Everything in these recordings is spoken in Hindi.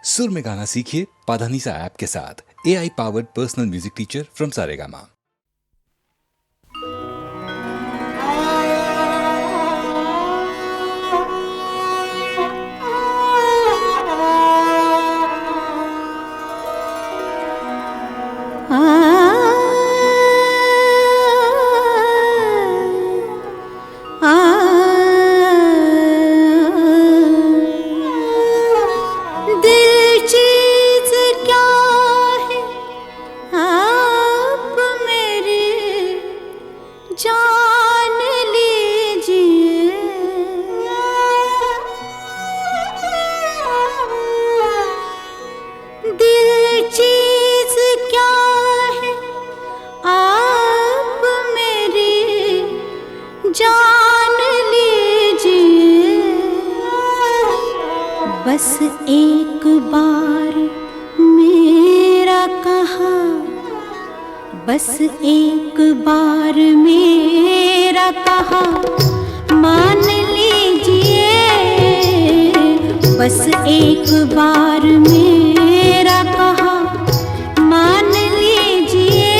सुर में गाना सीखिए पाधानीसा ऐप के साथ। AI powered personal music teacher from Saregama. बस एक बार मेरा कहा, बस एक बार मेरा कहा मान लीजिए। बस एक बार मेरा कहा मान लीजिए।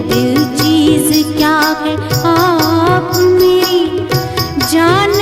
दिल चीज क्या है आप मेरी जान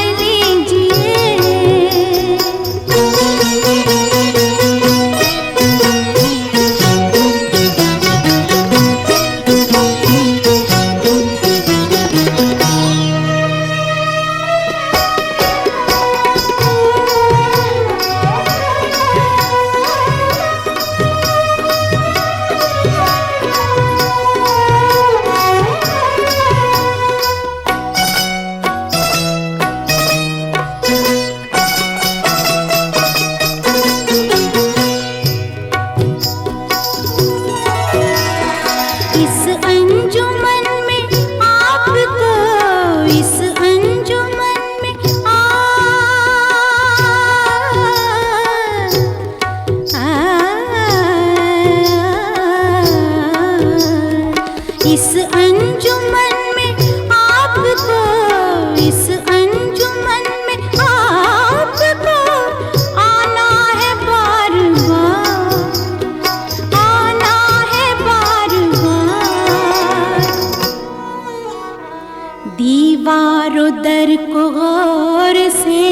दर को गौर से,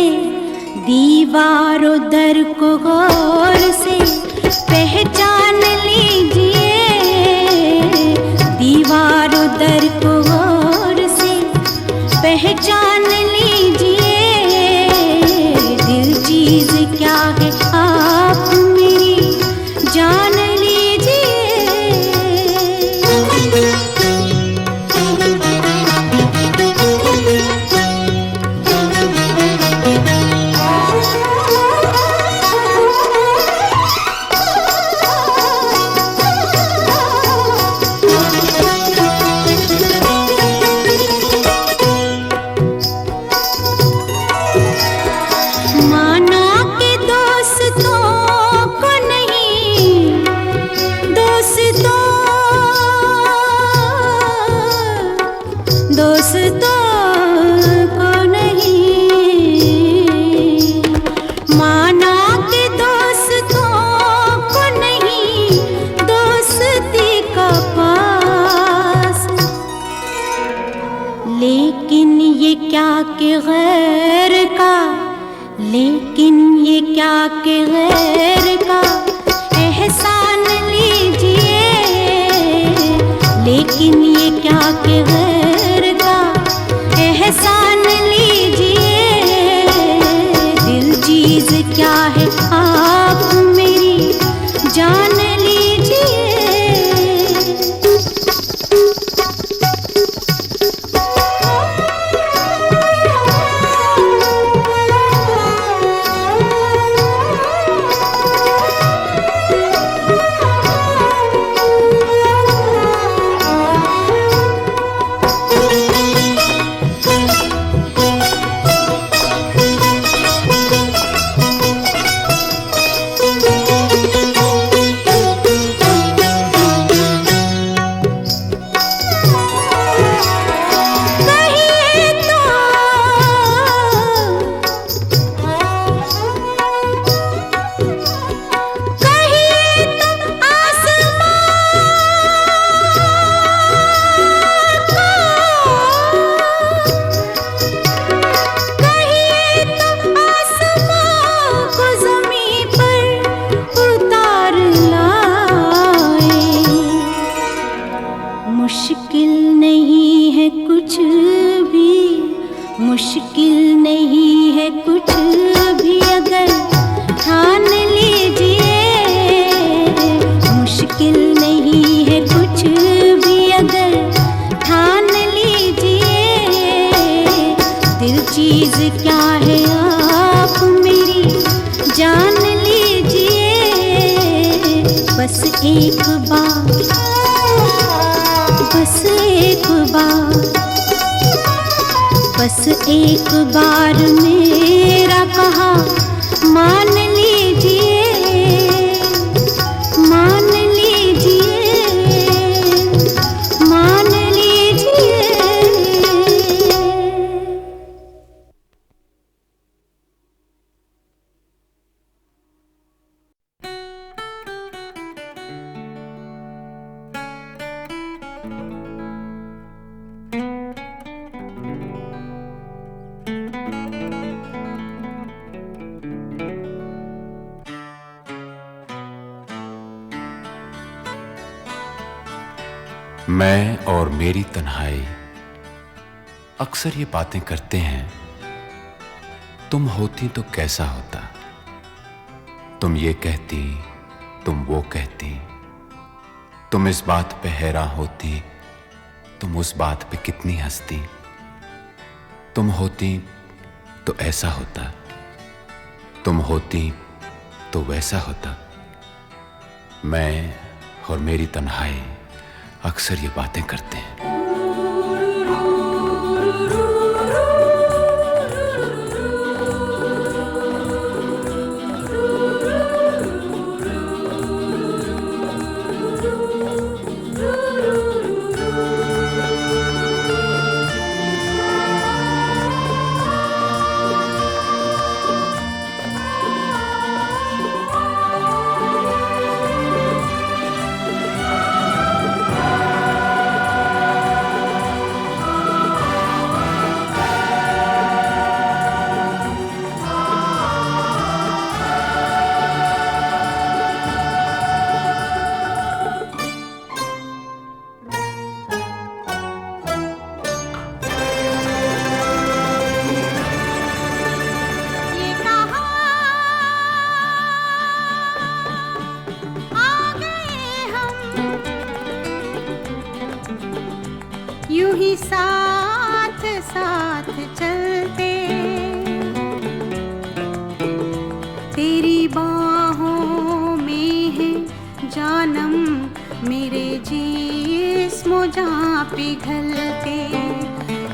दीवारों दर को गौर से पहचान लीजिए। दीवारों दर को गौर से पहचान लीजिए। दिल चीज क्या है आप मेरी जान के गैर का एहसान लीजिए। लेकिन ये क्या के गैर का एहसान लीजिए। दिल चीज क्या है आप मेरी जान एक बार, बस एक बार, बस एक बार मेरा कहा मान लीजिए, मान लीजिए, मान लीजिए। मैं और मेरी तन्हाई अक्सर ये बातें करते हैं, तुम होती तो कैसा होता, तुम ये कहती, तुम वो कहती, तुम इस बात पे हैरान होती, तुम उस बात पे कितनी हंसती, तुम होती तो ऐसा होता, तुम होती तो वैसा होता। मैं और मेरी तन्हाई अक्सर ये बातें करते हैं। यूं ही साथ साथ चलते, तेरी बाहों में है जानम, मेरे जिस्म जहाँ पिघलते,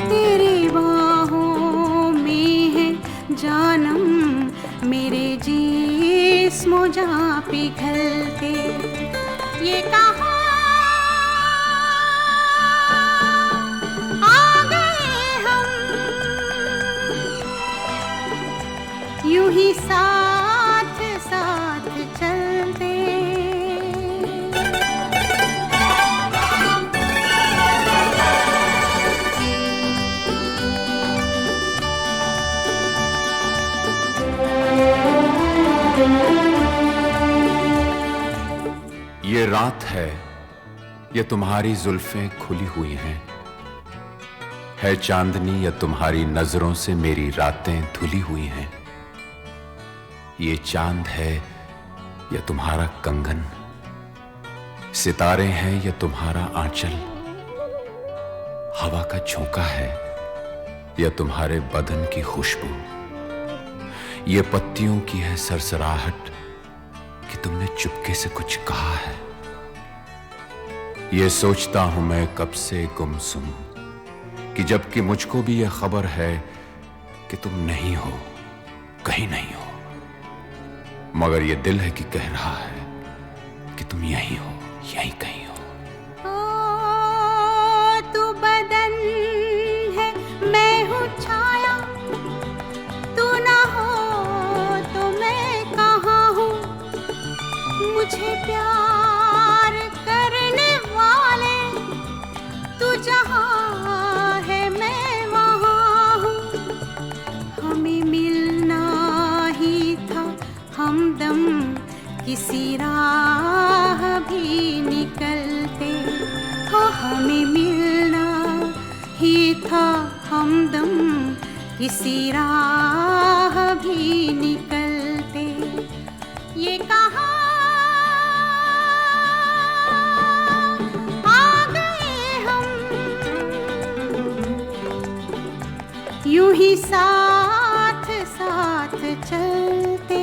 तेरी बाहों में है जानम, मेरे जिस्म जहाँ पिघलते। ये कहा यूं ही साथ साथ चलते। ये रात है, ये तुम्हारी जुल्फें खुली हुई हैं, है चांदनी या तुम्हारी नजरों से मेरी रातें धुली हुई हैं। ये चांद है या तुम्हारा कंगन, सितारे हैं या तुम्हारा आंचल, हवा का झोंका है या तुम्हारे बदन की खुशबू, ये पत्तियों की है सरसराहट कि तुमने चुपके से कुछ कहा है। ये सोचता हूं मैं कब से गुमसुम कि जबकि मुझको भी यह खबर है कि तुम नहीं हो, कहीं नहीं हो, मगर ये दिल है कि कह रहा है कि तुम यहीं हो, यहीं कहीं हो। तू बदन है, मैं हूँ छाया, तू ना हो तो मैं कहाँ हूँ, मुझे प्यार करने वाले तू जहाँ है मैं वहाँ हूँ। हमें मिलना ही था हमदम, किसी राह भी निकलते हो, हमें मिलना ही था हमदम, किसी राह भी निकलते। ये कहा आ गए हम, यूं ही साथ साथ चलते।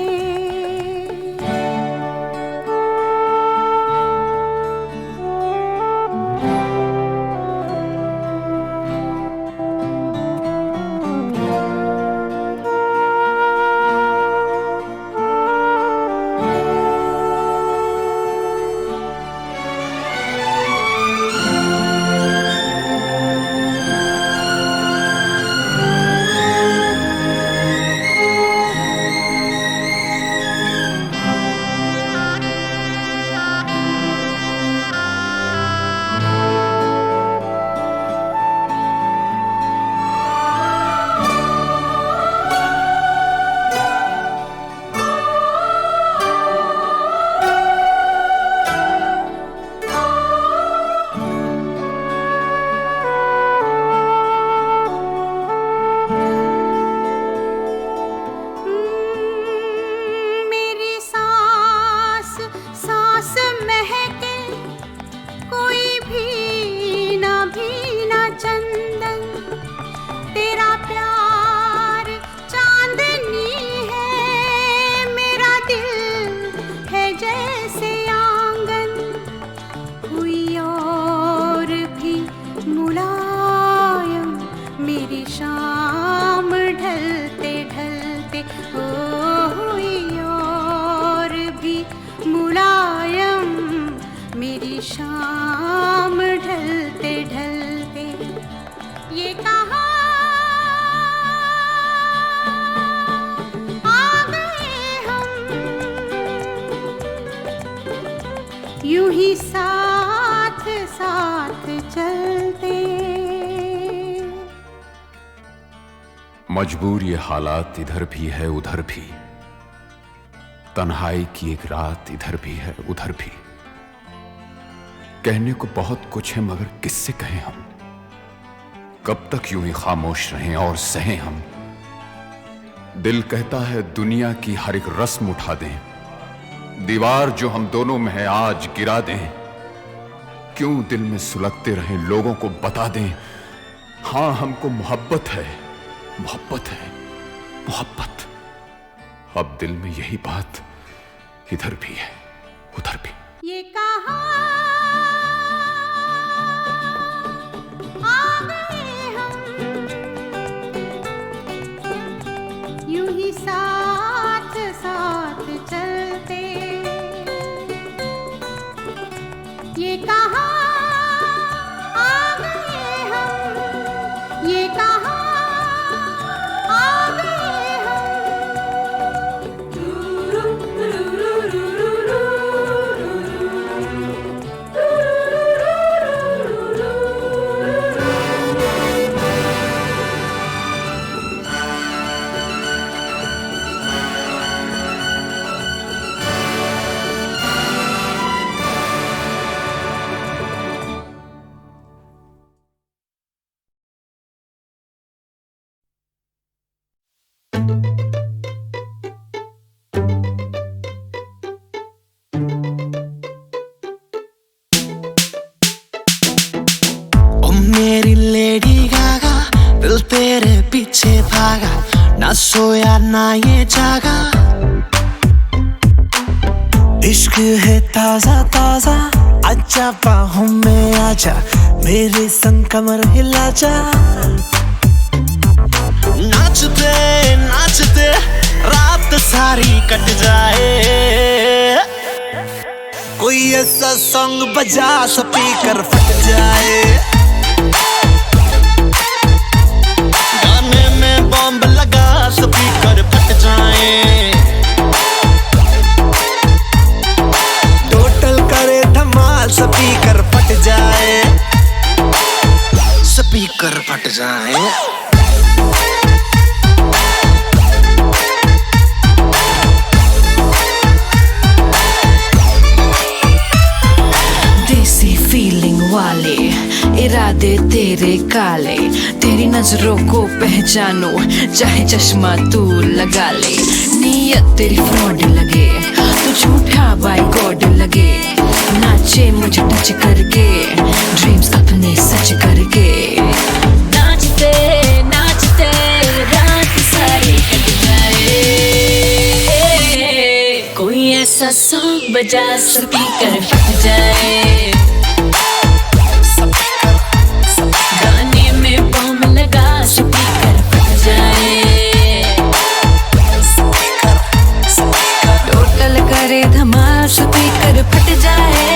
यूं ही साथ साथ चलते। मजबूर ये हालात इधर भी है उधर भी, तन्हाई की एक रात इधर भी है उधर भी। कहने को बहुत कुछ है मगर किससे कहें हम, कब तक यूं ही खामोश रहें और सहें हम। दिल कहता है दुनिया की हर एक रस्म उठा दें, दीवार जो हम दोनों में है आज गिरा दें। क्यों दिल में सुलगते रहें, लोगों को बता दें हां हमको मोहब्बत है, मोहब्बत है, मोहब्बत। अब दिल में यही बात इधर भी है उधर भी। ये कहाँ आ गए हम, यूं ही साथ साथ चलते। ये कहाँ आ गए हम, ये कहाँ आ गए मेरी लेडी गागा, दिल तेरे पीछे भागा, ना सोया ना ये जागा। इश्क है ताजा ताजा, आजा बाहों में आजा, मेरे संग कमर हिला जा। नाचते नाचते रात सारी कट जाए, कोई ऐसा सॉन्ग बजा स्पीकर फट जाए। गाने में बॉम्ब लगा स्पीकर फट जाए, टोटल करे धमाल स्पीकर फट जाए, स्पीकर फट जाए। देसी फीलिंग वाले इरादे तेरे काले, तेरी नजरों को पहचानो चाहे चश्मा तू लगा ले। नीयत तेरी फ्रॉड लगे, तू झूठा बाय गॉड लगे, नाचे मुझे टच करके, ड्रीम्स अपने सच करके। नाचते नाचते रात सारी कट जाए, कोई ऐसा सॉन्ग बजा स्पीकर फट जाए। गाने में बॉम्ब लगा स्पीकर फट जाए, टोटल करे धमाल स्पीकर फट जाए,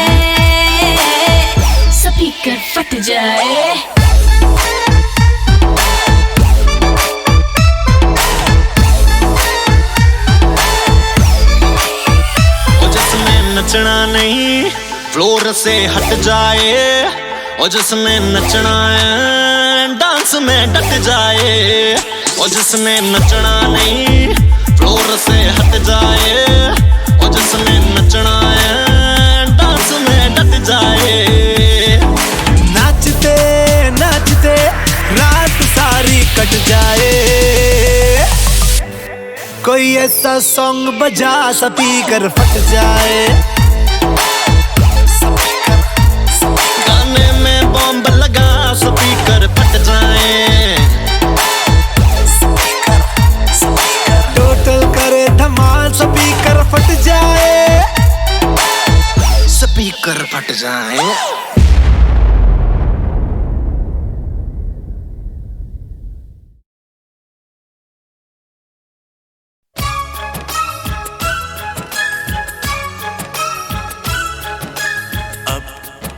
स्पीकर फट जाए। नचना नहीं फ्लोर से हट जाए, और जिसने नचना है डांस में डट जाए। और जिसने नचना नहीं फ्लोर से हट जाए, और जिसने नचना है डांस में डट जाए। नाचते नाचते रात सारी कट जाए, कोई ऐसा सॉन्ग बजा स्पीकर फट जाए। गाने में बॉम्ब लगा स्पीकर फट जाए, टोटल करे धमाल स्पीकर फट जाए, स्पीकर फट जाए।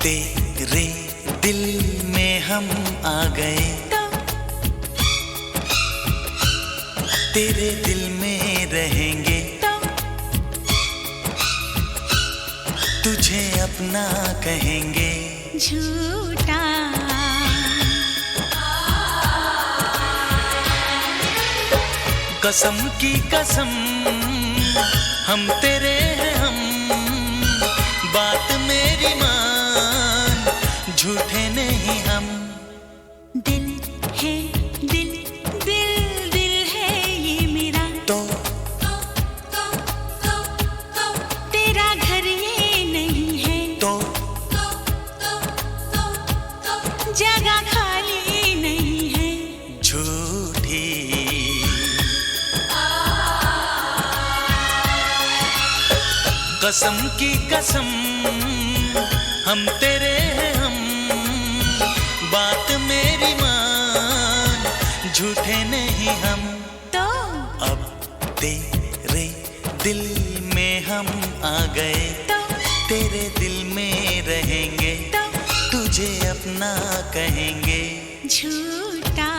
तेरे दिल में हम आ गए, तेरे दिल में रहेंगे, तुझे अपना कहेंगे। झूठा कसम की कसम हम तेरे हैं हम, बात मेरी मान, झूठे नहीं हम। दिल है दिल, दिल दिल है ये मेरा, तो तेरा घर ये नहीं है, तो जगह खाली नहीं है। झूठी कसम की कसम हम तेरे हैं हम, बात मेरी मान, झूठे नहीं हम। तो अब तेरे दिल में हम आ गए, तो तेरे दिल में रहेंगे, तो तुझे अपना कहेंगे। झूठा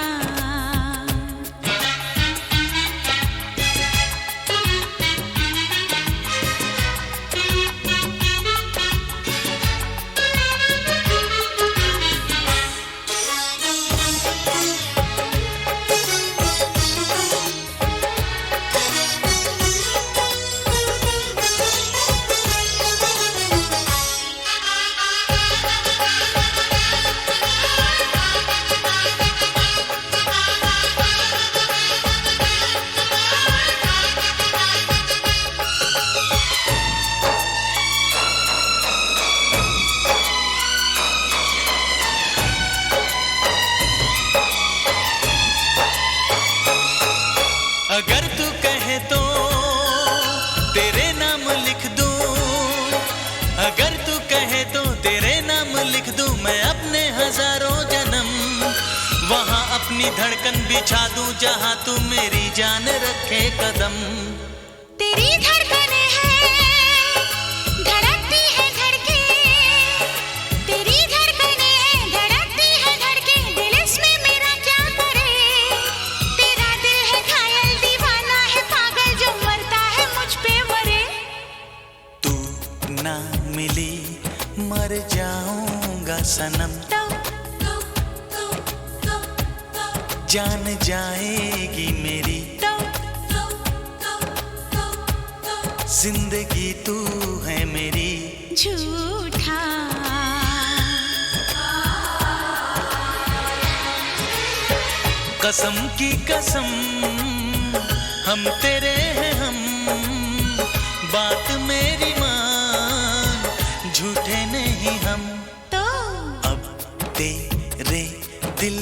अगर तू कहे तो तेरे नाम लिख दूं, अगर तू कहे तो तेरे नाम लिख दूं मैं अपने हजारों जन्म, वहां अपनी धड़कन बिछा दूं जहां तू मेरी जान रखे कदम। तेरी धड़कने हैं धड़कती है धड़के, तेरी धड़कने हैं धड़कती है धड़के, दिल इसमें मेरा क्या करे। तेरा दिल है घायल दीवाना है पागल, जो मरता है मुझ पे मरे। तू ना मिली मर जाऊंगा सनम, जान जाएगी मेरी जिंदगी, तू है मेरी। झूठा कसम की कसम हम तेरे हैं हम, बात मेरी मान, झूठे नहीं हम। तो अब तेरे दिल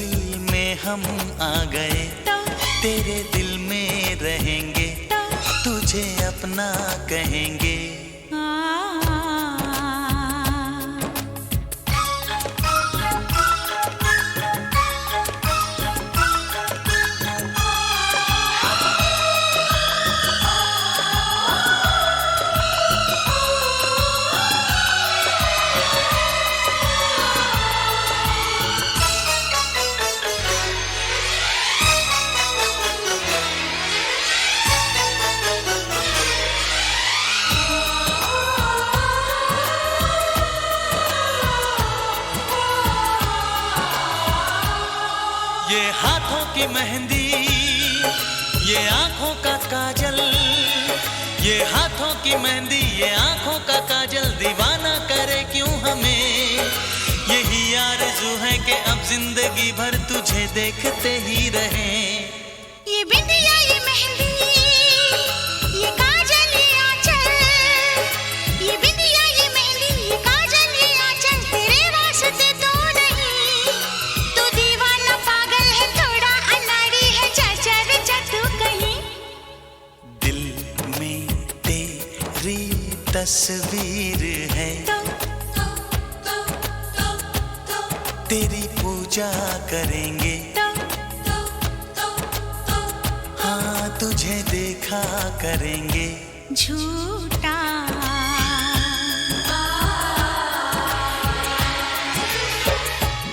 में हम आ गए, तो तेरे दिल में रहेंगे, तुझे अपना कहेंगे। ये हाथों की मेहंदी, ये आंखों का काजल, ये हाथों की मेहंदी, ये आंखों का काजल, दीवाना करे क्यों हमें। यही आरज़ू है कि अब जिंदगी भर तुझे देखते ही रहें। ये बिंदिया ये मेहंदी ये काजल ये आंचल, ये बिंदिया ये मेहंदी ये काजल ये आंचल, तेरे वास्ते तो नहीं। तू दीवाना पागल है थोड़ा अनाड़ी है, चाचा रे तू कहीं। दिल में तेरी तस्वीर है, तेरी पूजा करेंगे, हाँ तुझे देखा करेंगे। झूठा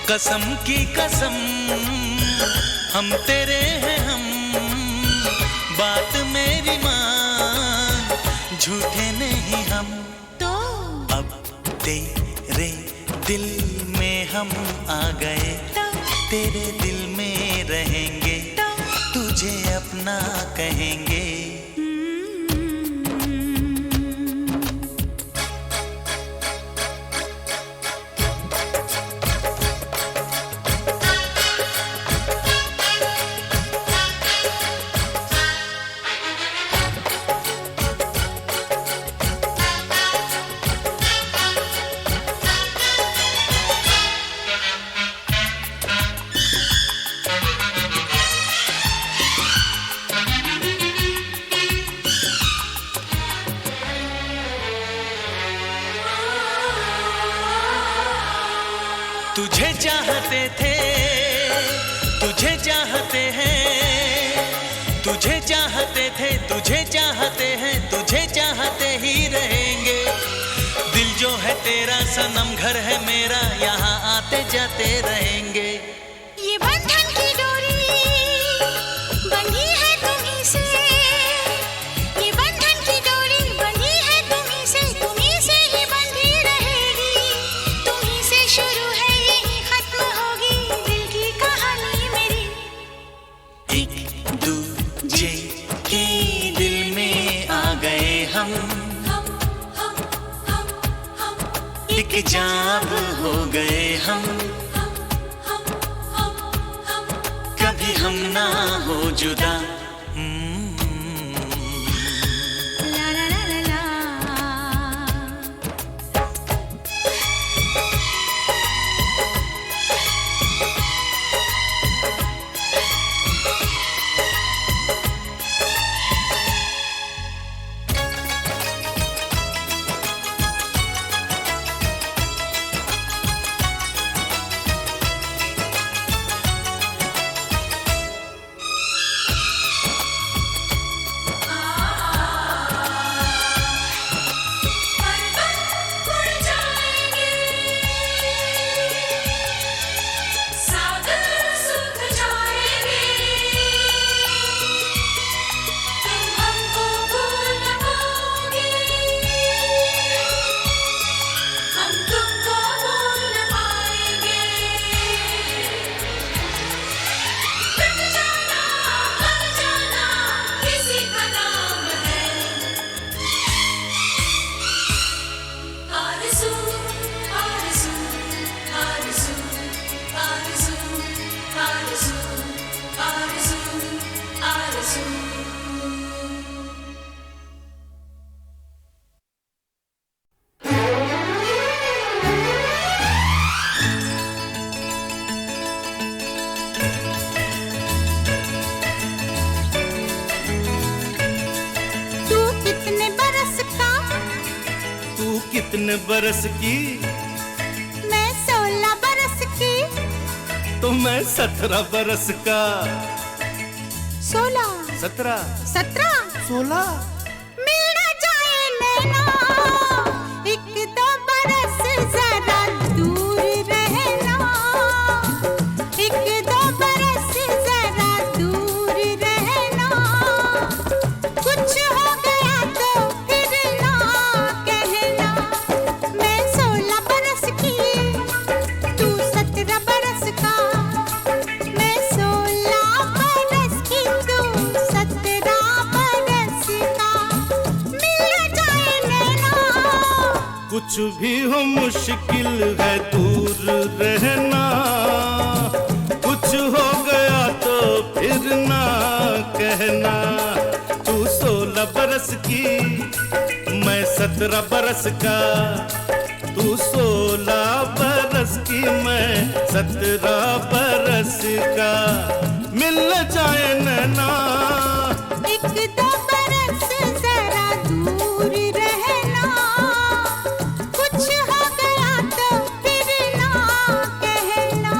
कसम की कसम हम तेरे हैं हम, बात मेरी मान, झूठे नहीं हम। तो अब तेरे दिल में हम आ गए, तेरे दिल में रहेंगे, तुझे अपना कहेंगे। तुझे चाहते थे, तुझे चाहते हैं, तुझे चाहते थे, तुझे चाहते हैं, तुझे चाहते ही रहेंगे। दिल जो है तेरा सनम, घर है मेरा, यहाँ आते जाते रहेंगे। ये बंधन की डोरी बंधी है तुम्हीं से, ये बंधन की डोरी बंधी है तुम्हीं से, तुम्हीं से ही बंधी रहेगी, तुम्हीं से शुरू है यही खत्म होगी दिल की कहानी मेरी। एक दूजे के दिल में आ गए हम, एक जाब हो गए हम, कभी हम ना हो जुदा। ला ला ला ला ला। कितने बरस की? मैं 16 बरस की। तो मैं 17 बरस का। 16 17 17 16 मिल न जाए नैना, एक दो बरस जरा दूर रहना, एक दो बरस जरा दूर रहना, कुछ हो गया तो फिर ना कहना। मैं 16 बरस की, तू 17 बरस का, मैं 16 बरस की, तू 17 बरस का, मिल जाए नैना। कुछ भी हो मुश्किल है दूर रहना, कुछ हो गया तो फिर ना कहना। तू 16 बरस की, मैं 17 बरस का, तू 16 बरस की, मैं 17 बरस का, मिल जाए नैना। एक दो बरस जरा दूर रहना, कुछ हो गया तो फिर ना कहना।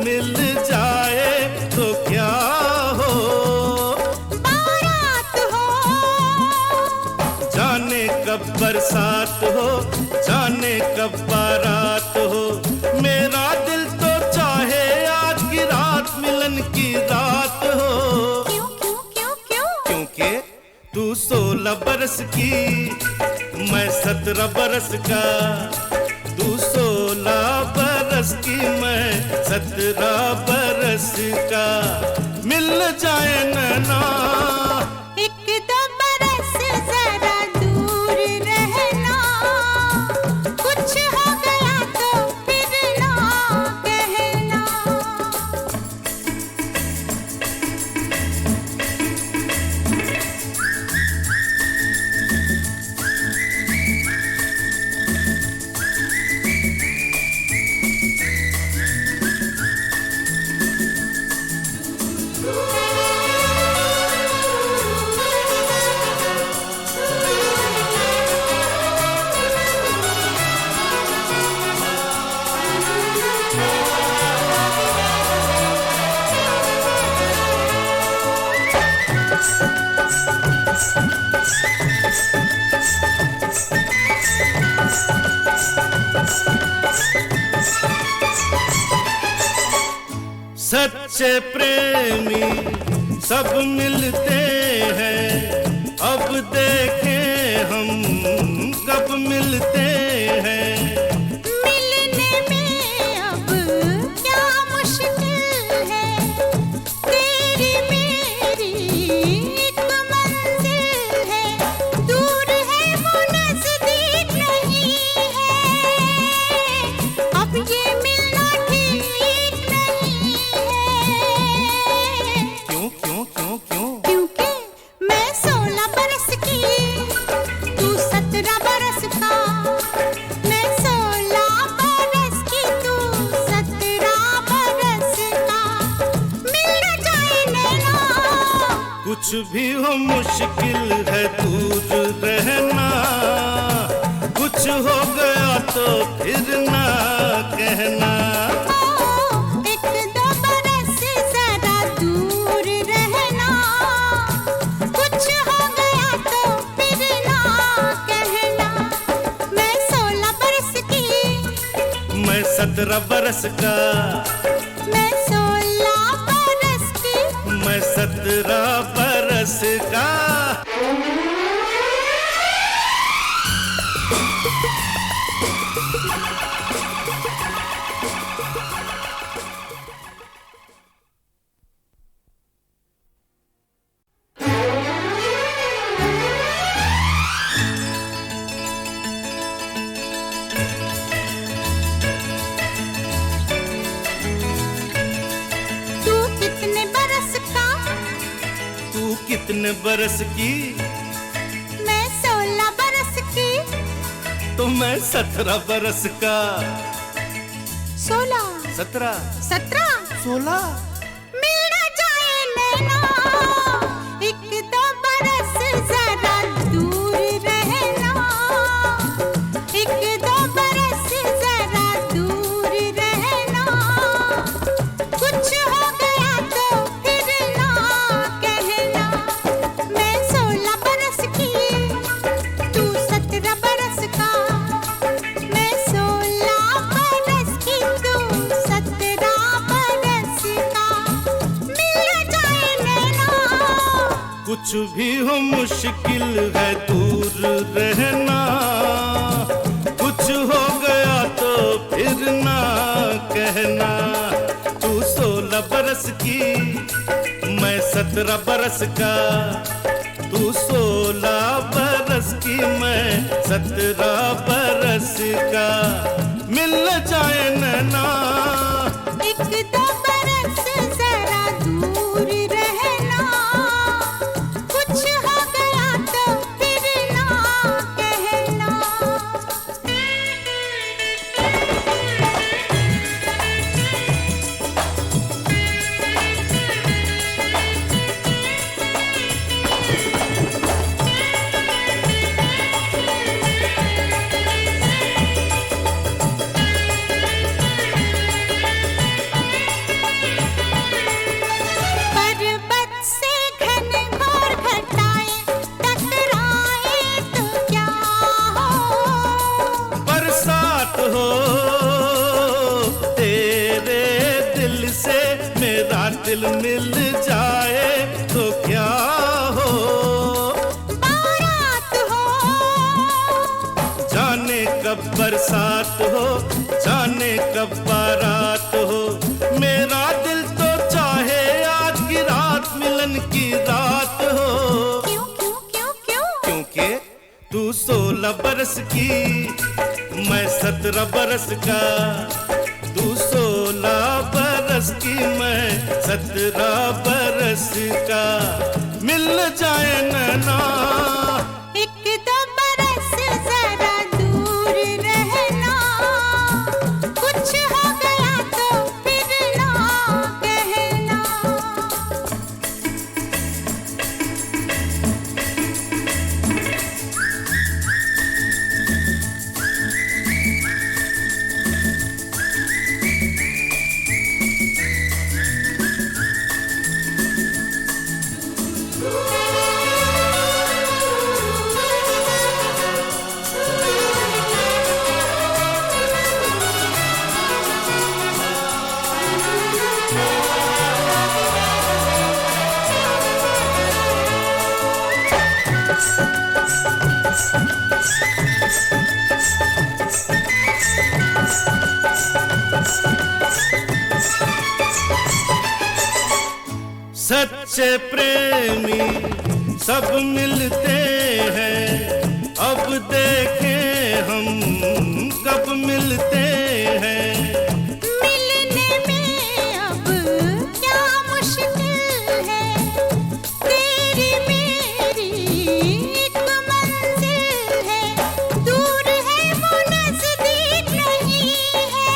मिल जाए तो क्या हो, बारात हो, जाने कब बरसात हो, जाने कब बारात हो। मेरा दिल तो चाहे आज की रात मिलन की रात हो। क्यों क्यों क्यों क्यों? क्योंकि तू 16 बरस की, मैं 17 बरस का। तू 16 बरस की, मैं 17 बरस का। मिल जाए नैना, एक दो बरस जरा दूर रहना, कुछ हो गया तो फिर ना कहना। सच्चे प्रेमी सब मिलते हैं, अब देखें हम कब मिलते हैं। मिलने में अब क्या मुश्किल है, तेरी मेरी एक मंजिल है। दूर है वो नजदीक नहीं है, अब ये मिलना ठीक नहीं है। क्यों क्यों क्यों क्यों? क्योंकि मैं 16 बरस की, तू 17 बरस का। मैं 16 बरस की, तू 17 बरस का। मिल जाए नैना, कुछ भी हो मुश्किल है दूर रहना। कुछ हो गया तो फिर ना कहना। एक दो बरस जरा दूर रहना, कुछ हो गया तो फिर ना कहना। मैं 16 बरस की, मैं 17 बरस का। मैं 16 बरस की। मैं 17 बरस का। तू कितने बरस का? तू कितने बरस की? मैं 16 बरस की। तो मैं 17 बरस का। 16 17 17 16 मिल ना जाए नैना, एक दो बरस जरा दूर रहना। एक दो बरस जरा दूर रहना, कुछ हो गया तो फिर ना कहना। मैं 16 बरस की, तू 17 बरस का। मैं 16 बरस की, तू 17 बरस का। मिल जाए नैना, कुछ भी हो मुश्किल है दूर रहना। कुछ हो गया तो फिर ना कहना। तू 16 बरस की, मैं 17 बरस का। तू 16 बरस की, मैं 17 बरस का। मिल जाए नैना, एक दो बरस जरा दूर रहना, कुछ हो गया तो फिर ना कहना। दिल मिल जाए तो क्या हो, बारात हो। जाने कब बरसात हो, जाने कब बारात हो। मेरा दिल तो चाहे आज की रात मिलन की रात हो। क्यों क्यों क्यों क्यों? क्योंकि तू 16 बरस की, मैं 17 बरस का। तू 16 बरस की, मैं 17 बरस का। मिल जाए नैना, एक दो बरस जरा दूर रहना, कुछ हो गया तो फिर ना कहना। सच्चे प्रेमी सब मिलते हैं, अब देखें हम कब मिलते हैं। मिलने में अब क्या मुश्किल है, तेरी मेरी एक मंजिल है। दूर है वो नजदीक नहीं है,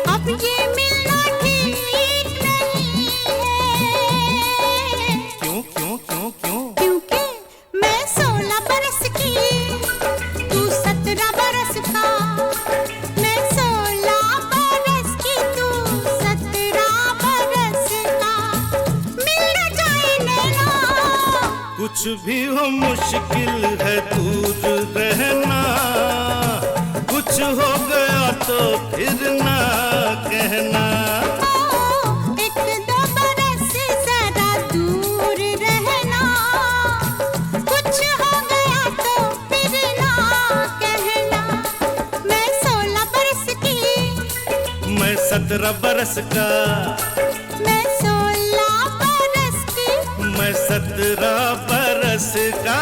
अब ये मिलना ठीक नहीं है। क्यों क्यों क्यों क्यों? क्योंकि मैं 16 बरस की, तू 17 बरस का। मैं 16 बरस की, तू 17 बरस का। मिल जाए नैना, कुछ भी हो मुश्किल है दूर रहना। कुछ हो गया तो फिर ना कहना। एक दो बरस जरा दूर रहना, कुछ हो गया तो फिर ना कहना। मैं 16 बरस की, मैं 17 बरस का। मैं 16 बरस की। मैं 17 बरस का।